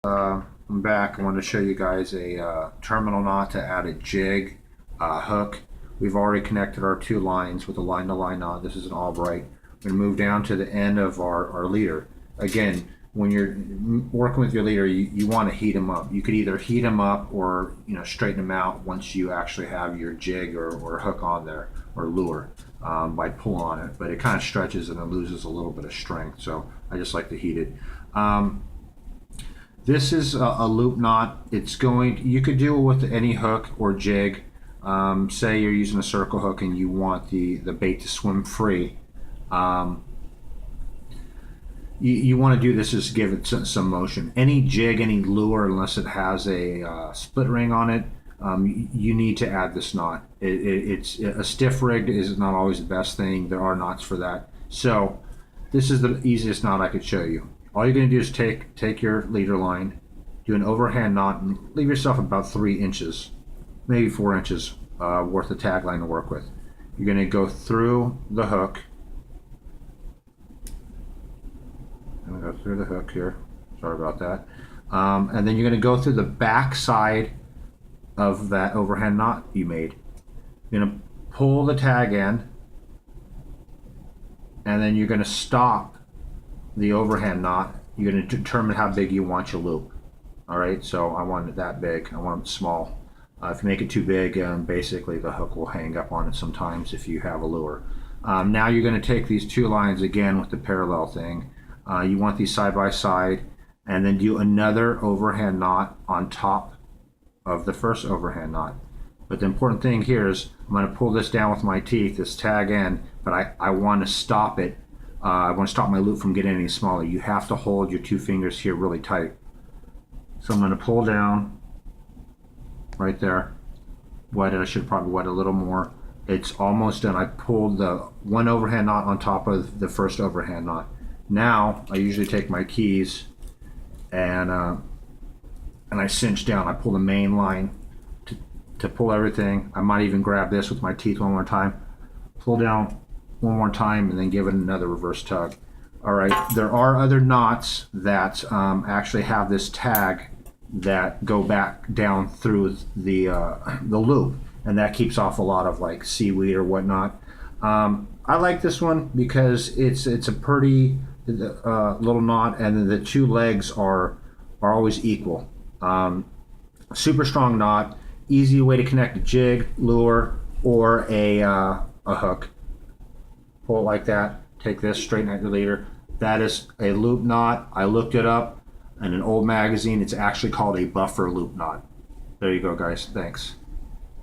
I'm back. I want to show you guys a terminal knot to add a jig hook. We've already connected our two lines with a line-to-line knot. This is an Albright. We're going to move down to the end of our leader. Again, when you're working with your leader, you want to heat them up. You could either heat them up or straighten them out once you actually have your jig or hook on there, or lure, by pulling on it. But it kind of stretches and it loses a little bit of strength, so I just like to heat it. This is a loop knot. You could do it with any hook or jig. Say you're using a circle hook and you want the bait to swim free. You want to do this, just give it some motion. Any jig, any lure, unless it has a split ring on it, you need to add this knot. It's a stiff rig is not always the best thing. There are knots for that. So this is the easiest knot I could show you. All you're going to do is take your leader line, do an overhand knot, and leave yourself about 3 inches, maybe 4 inches worth of tag line to work with. You're going to go through the hook. I'm going to go through the hook here. Sorry about that. And then you're going to go through the back side of that overhand knot you made. You're going to pull the tag end, and then you're going to stop the overhand knot. You're going to determine how big you want your loop. All right, so I want it that big. I want it small. If you make it too big, basically the hook will hang up on it sometimes if you have a lure. Now you're going to take these two lines again with the parallel thing. You want these side by side, and then do another overhand knot on top of the first overhand knot. But the important thing here is I'm going to pull this down with my teeth, this tag end, but I want to stop it. I want to stop my loop from getting any smaller. You have to hold your 2 fingers here really tight. So I'm going to pull down right there. Wet it. I should probably wet it a little more. It's almost done. I pulled the one overhand knot on top of the first overhand knot. Now I usually take my keys and I cinch down. I pull the main line to pull everything. I might even grab this with my teeth one more time. Pull down one more time and then give it another reverse tug. All right, there are other knots that actually have this tag that go back down through the loop, and that keeps off a lot of like seaweed or whatnot. I like this one because it's a pretty little knot, and the two legs are always equal. Super strong knot, easy way to connect a jig, lure, or a hook. Pull it like that, take this, straighten out your leader. That is a loop knot. I looked it up in an old magazine. It's actually called a buffer loop knot. There you go, guys. Thanks.